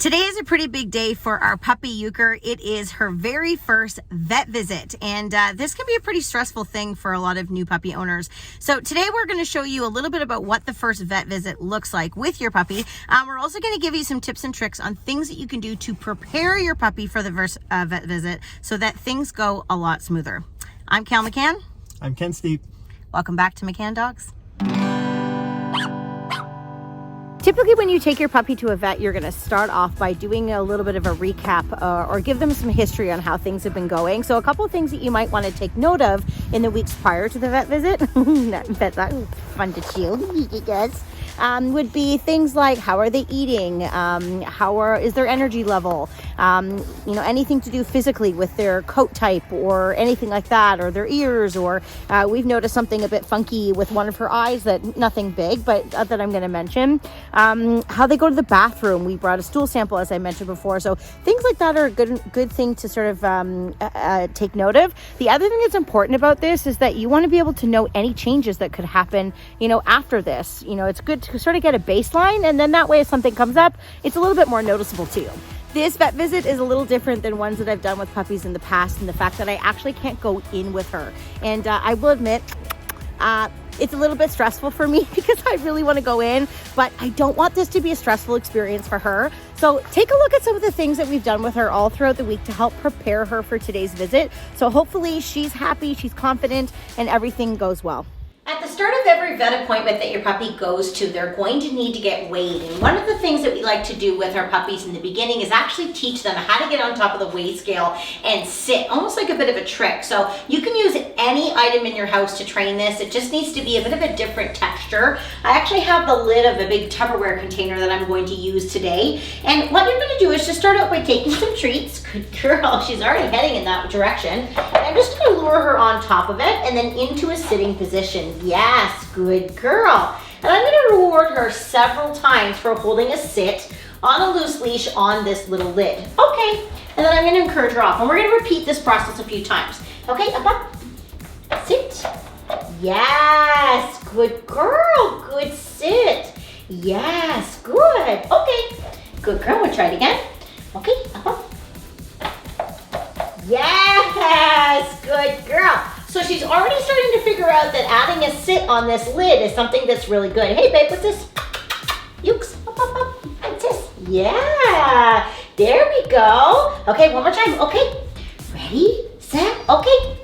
Today is a pretty big day for our puppy Euchre. It is her very first vet visit, and this can be a pretty stressful thing for a lot of new puppy owners. So today we're going to show you a little bit about what the first vet visit looks like with your puppy. We're also going to give you some tips and tricks on things that you can do to prepare your puppy for the first vet visit so that things go a lot smoother. I'm Cal McCann. I'm Ken Steep. Welcome back to McCann Dogs. Typically, when you take your puppy to a vet, you're going to start off by doing a little bit of a recap or give them some history on how things have been going. So a couple of things that you might want to take note of in the weeks prior to the vet visit, that's fun to chew, guys, would be things like how are they eating, is their energy level, anything to do physically with their coat type or anything like that, or their ears, or we've noticed something a bit funky with one of her eyes, that nothing big, but that I'm going to mention. How they go to the bathroom. We brought a stool sample, as I mentioned before. So things like that are a good thing to sort of take note of. The other thing that's important about this is that you want to be able to know any changes that could happen, after this. It's good to sort of get a baseline, and then that way if something comes up, it's a little bit more noticeable to you. This vet visit is a little different than ones that I've done with puppies in the past, in the fact that I actually can't go in with her. And I will admit, it's a little bit stressful for me because I really want to go in, but I don't want this to be a stressful experience for her. So take a look at some of the things that we've done with her all throughout the week to help prepare her for today's visit. So hopefully she's happy, she's confident, and everything goes well. At the start of every vet appointment that your puppy goes to, they're going to need to get weighed. And one of the things that we like to do with our puppies in the beginning is actually teach them how to get on top of the weigh scale and sit, almost like a bit of a trick. So you can use any item in your house to train this. It just needs to be a bit of a different texture. I actually have the lid of a big Tupperware container that I'm going to use today. And what you're going to do is just start out by taking some treats. Good girl, she's already heading in that direction. And I'm just going to lure her on top of it and then into a sitting position. Yes, good girl. And I'm going to reward her several times for holding a sit on a loose leash on this little lid. Okay, and then I'm going to encourage her off. And we're going to repeat this process a few times. Okay, up, sit. Yes, good girl, good sit. Yes, good. Okay, good girl, we'll try it again. Okay, up. Yes, good girl. So she's already starting to figure out that adding a sit on this lid is something that's really good. Hey babe, what's this? Euchre, up, up, up. What's this? Yeah, there we go. Okay, one more time. Okay, ready, set, okay.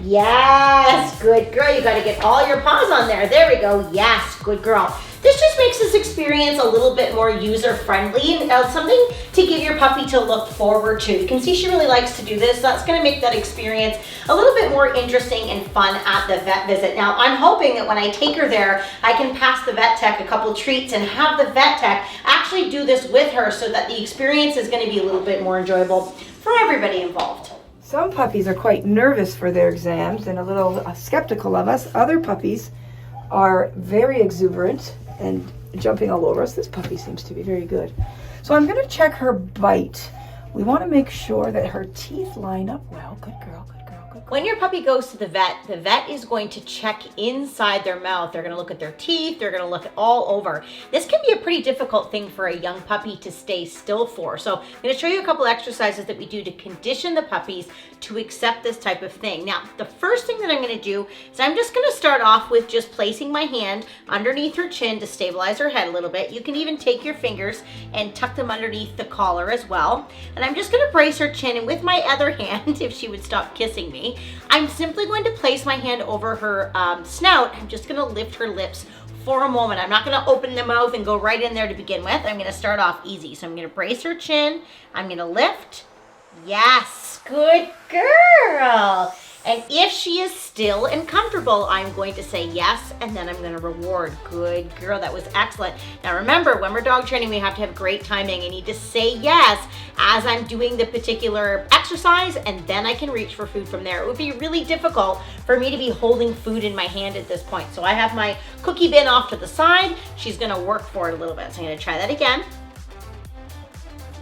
Yes, good girl. You got to get all your paws on there. There we go. Yes, good girl. This just makes this experience a little bit more user-friendly and something to give your puppy to look forward to. You can see she really likes to do this. That's going to make that experience a little bit more interesting and fun at the vet visit. Now, I'm hoping that when I take her there, I can pass the vet tech a couple treats and have the vet tech actually do this with her so that the experience is going to be a little bit more enjoyable for everybody involved. Some puppies are quite nervous for their exams and a little skeptical of us. Other puppies are very exuberant and jumping all over us. This puppy seems to be very good. So I'm going to check her bite. We want to make sure that her teeth line up well. Good girl, good girl, good girl. When your puppy goes to the vet is going to check inside their mouth. They're going to look at their teeth. They're going to look all over. This can be a pretty difficult thing for a young puppy to stay still for. So I'm going to show you a couple exercises that we do to condition the puppies to accept this type of thing. Now, the first thing that I'm going to do is I'm just going to start off with just placing my hand underneath her chin to stabilize her head a little bit. You can even take your fingers and tuck them underneath the collar as well. And I'm just going to brace her chin, and with my other hand, if she would stop kissing me, I'm simply going to place my hand over her snout. I'm just going to lift her lips for a moment. I'm not going to open the mouth and go right in there to begin with. I'm going to start off easy. So I'm going to brace her chin. I'm going to lift. Yes, good girl. And if she is still and comfortable, I'm going to say yes, and then I'm going to reward. Good girl, that was excellent. Now remember, when we're dog training, we have to have great timing. I need to say yes as I'm doing the particular exercise, and then I can reach for food from there. It would be really difficult for me to be holding food in my hand at this point. So I have my cookie bin off to the side. She's going to work for it a little bit. So I'm going to try that again.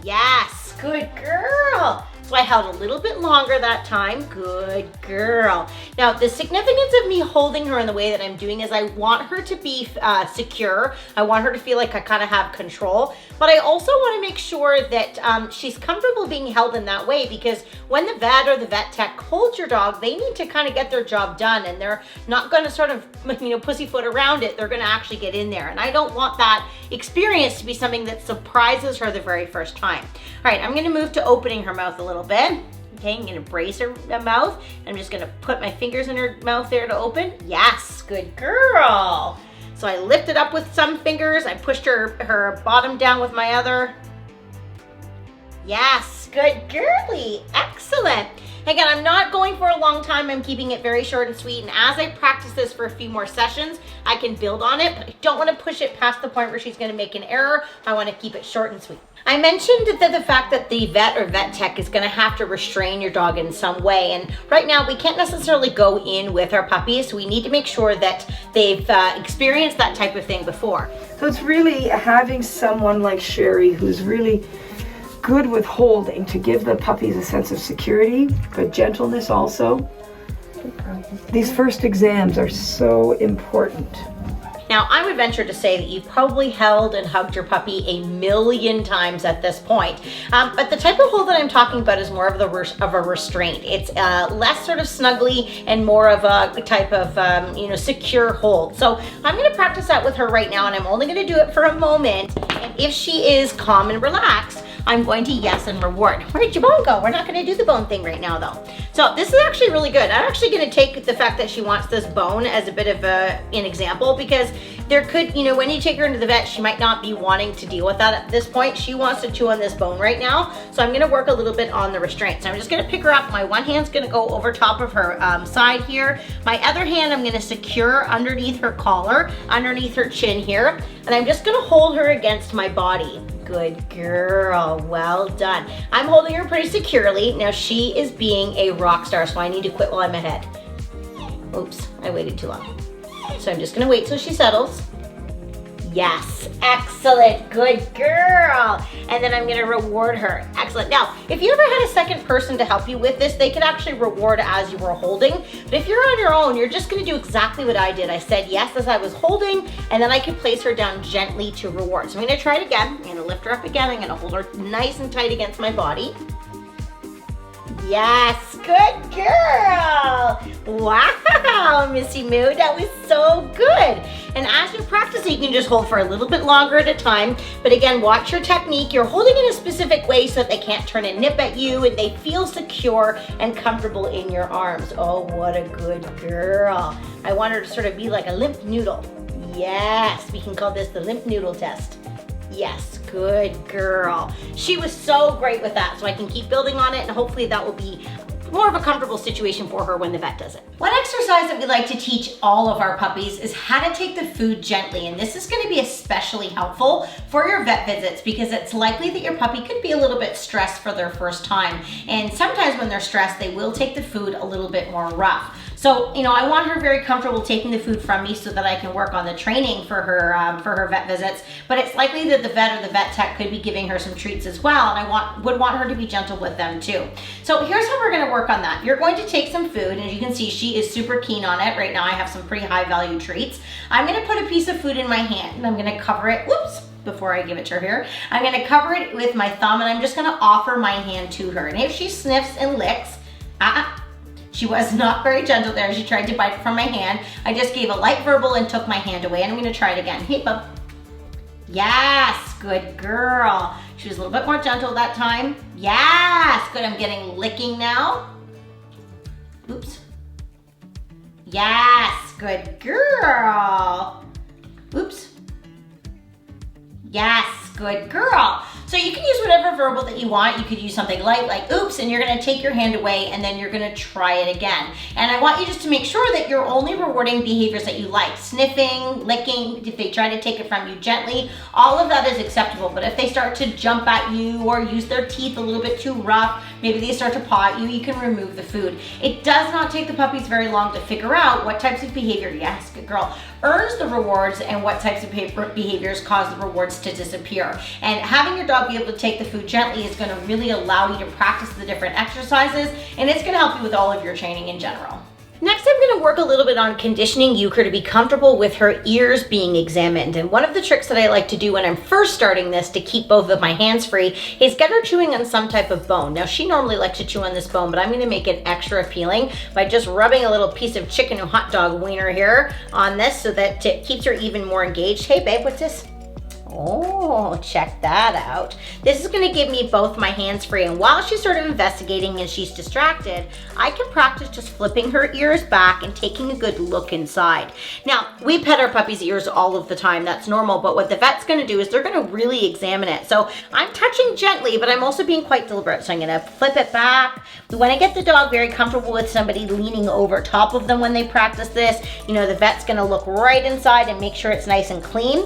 Yes, good girl. So I held a little bit longer that time. Good girl. Now, the significance of me holding her in the way that I'm doing is I want her to be secure. I want her to feel like I kind of have control, but I also want to make sure that she's comfortable being held in that way, because when the vet or the vet tech holds your dog, they need to kind of get their job done, and they're not going to sort of, pussyfoot around it. They're going to actually get in there, and I don't want that experience to be something that surprises her the very first time. All right, I'm going to move to opening her mouth a little bit. Okay, I'm going to brace her mouth. I'm just going to put my fingers in her mouth there to open. Yes, good girl. So I lifted up with some fingers. I pushed her bottom down with my other. Yes, good girly. Excellent. Again, I'm not going for a long time. I'm keeping it very short and sweet. And as I practice this for a few more sessions, I can build on it, but I don't want to push it past the point where she's going to make an error. I want to keep it short and sweet. I mentioned that the fact that the vet or vet tech is going to have to restrain your dog in some way. And right now we can't necessarily go in with our puppies. So we need to make sure that they've experienced that type of thing before. So it's really having someone like Sherry who's really good with holding to give the puppies a sense of security, but gentleness also. These first exams are so important. Now, I would venture to say that you've probably held and hugged your puppy a million times at this point. But the type of hold that I'm talking about is more of a restraint. It's less sort of snuggly and more of a type of, secure hold. So I'm going to practice that with her right now, and I'm only going to do it for a moment. And if she is calm and relaxed, I'm going to yes and reward. Where did your bone go? We're not going to do the bone thing right now, though. So this is actually really good. I'm actually going to take the fact that she wants this bone as a bit of an example, because there could, when you take her into the vet, she might not be wanting to deal with that at this point. She wants to chew on this bone right now. So I'm going to work a little bit on the restraint. So I'm just going to pick her up. My one hand's going to go over top of her side here. My other hand, I'm going to secure underneath her collar, underneath her chin here. And I'm just going to hold her against my body. Good girl, well done. I'm holding her pretty securely. Now she is being a rock star, so I need to quit while I'm ahead. Oops, I waited too long. So I'm just gonna wait till she settles. Yes, excellent, good girl. And then I'm gonna reward her, excellent. Now, if you ever had a second person to help you with this, they could actually reward as you were holding. But if you're on your own, you're just gonna do exactly what I did. I said yes as I was holding, and then I could place her down gently to reward. So I'm gonna try it again. I'm gonna lift her up again. I'm gonna hold her nice and tight against my body. Yes, good girl. Wow, Missy Moo, that was so good. And as you practice, you can just hold for a little bit longer at a time. But again, watch your technique. You're holding in a specific way so that they can't turn and nip at you, and they feel secure and comfortable in your arms. Oh, what a good girl. I want her to sort of be like a limp noodle. Yes, we can call this the limp noodle test. Yes, good girl. She was so great with that, so I can keep building on it, and hopefully that will be more of a comfortable situation for her when the vet does it. One exercise that we like to teach all of our puppies is how to take the food gently, and this is going to be especially helpful for your vet visits because it's likely that your puppy could be a little bit stressed for their first time, and sometimes when they're stressed, they will take the food a little bit more rough. So, I want her very comfortable taking the food from me so that I can work on the training for her vet visits, but it's likely that the vet or the vet tech could be giving her some treats as well, and I would want her to be gentle with them too. So here's how we're going to work on that. You're going to take some food, and as you can see, she is super keen on it. Right now I have some pretty high value treats. I'm going to put a piece of food in my hand, and I'm going to cover it, before I give it to her here, I'm going to cover it with my thumb, and I'm just going to offer my hand to her. And if she sniffs and licks, she was not very gentle there. She tried to bite from my hand. I just gave a light verbal and took my hand away, and I'm going to try it again. Hey, bub. Yes, good girl. She was a little bit more gentle that time. Yes, good. I'm getting licking now. Oops. Yes, good girl. Oops. Yes, good girl. So you can use whatever verbal that you want. You could use something light like oops, and you're gonna take your hand away and then you're gonna try it again. And I want you just to make sure that you're only rewarding behaviors that you like. Sniffing, licking, if they try to take it from you gently, all of that is acceptable. But if they start to jump at you or use their teeth a little bit too rough, maybe they start to paw at you, you can remove the food. It does not take the puppies very long to figure out what types of behavior, yes, good girl, earns the rewards and what types of behaviors cause the rewards to disappear. And having your dog dog be able to take the food gently is going to really allow you to practice the different exercises, and it's going to help you with all of your training in general. Next, I'm going to work a little bit on conditioning Euchre to be comfortable with her ears being examined. And one of the tricks that I like to do when I'm first starting this to keep both of my hands free is get her chewing on some type of bone. Now, she normally likes to chew on this bone, but I'm going to make it extra appealing by just rubbing a little piece of chicken or hot dog wiener here on this so that it keeps her even more engaged. Hey, babe, what's this? Oh, check that out. This is going to give me both my hands free, and while she's sort of investigating and she's distracted, I can practice just flipping her ears back and taking a good look inside. Now, we pet our puppy's ears all of the time. That's normal, but what the vet's going to do is they're going to really examine it. So I'm touching gently, but I'm also being quite deliberate. So I'm going to flip it back. When I get the dog very comfortable with somebody leaning over top of them when they practice this, you know, the vet's going to look right inside and make sure it's nice and clean.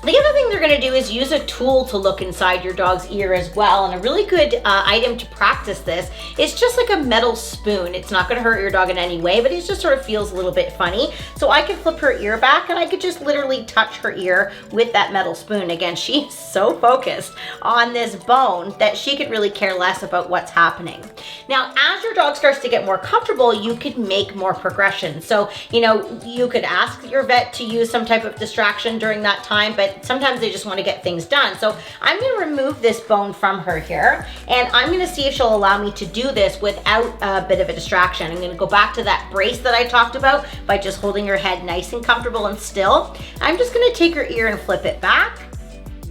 The other thing they're going to do is use a tool to look inside your dog's ear as well. And a really good item to practice this is just like a metal spoon. It's not going to hurt your dog in any way, but it just sort of feels a little bit funny. So I could flip her ear back and I could just literally touch her ear with that metal spoon. Again, she's so focused on this bone that she could really care less about what's happening. Now, as your dog starts to get more comfortable, you could make more progression. So, you know, you could ask your vet to use some type of distraction during that time, but sometimes they just want to get things done. So I'm going to remove this bone from her here, and I'm going to see if she'll allow me to do this without a bit of a distraction. I'm going to go back to that brace that I talked about by just holding her head nice and comfortable and still. I'm just going to take her ear and flip it back.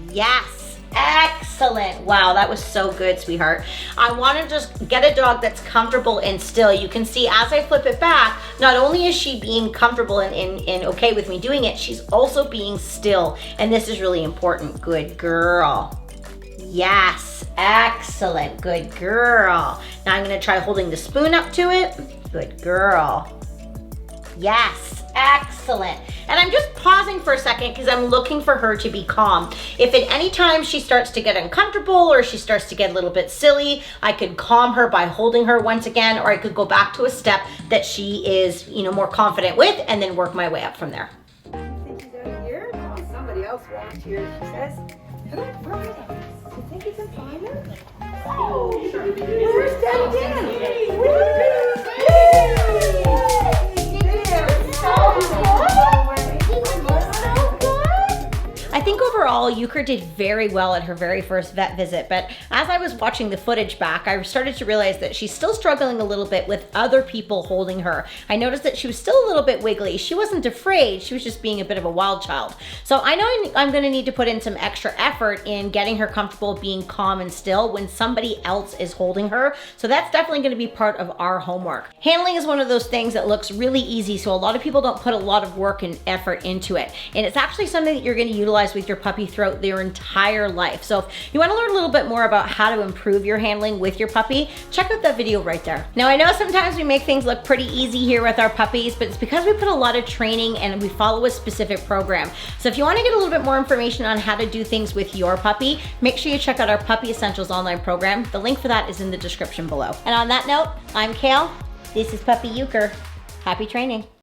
Yes. Excellent. Wow, that was so good, sweetheart. I want to just get a dog that's comfortable and still. You can see as I flip it back, not only is she being comfortable and okay with me doing it, she's also being still. And this is really important. Good girl. Yes, excellent. Good girl. Now I'm going to try holding the spoon up to it. Good girl. Yes, excellent. And I'm just pausing for a second because I'm looking for her to be calm. If at any time she starts to get uncomfortable or she starts to get a little bit silly, I could calm her by holding her once again, or I could go back to a step that she is, you know, more confident with and then work my way up from there. You think she's out here? Oh, somebody else walked here, she says. You think it's a finder? Oh, sure. Where's Daddy Dan? I think overall, Euchre did very well at her very first vet visit, but as I was watching the footage back, I started to realize that she's still struggling a little bit with other people holding her. I noticed that she was still a little bit wiggly. She wasn't afraid, she was just being a bit of a wild child. So I know I'm gonna need to put in some extra effort in getting her comfortable being calm and still when somebody else is holding her. So that's definitely gonna be part of our homework. Handling is one of those things that looks really easy, so a lot of people don't put a lot of work and effort into it. And it's actually something that you're gonna utilize with your puppy throughout their entire life. So if you want to learn a little bit more about how to improve your handling with your puppy, check out that video right there. Now, I know sometimes we make things look pretty easy here with our puppies, but it's because we put a lot of training and we follow a specific program. So if you want to get a little bit more information on how to do things with your puppy, make sure you check out our Puppy Essentials online program. The link for that is in the description below. And on that note, I'm Kale. This is Puppy Euchre. Happy training.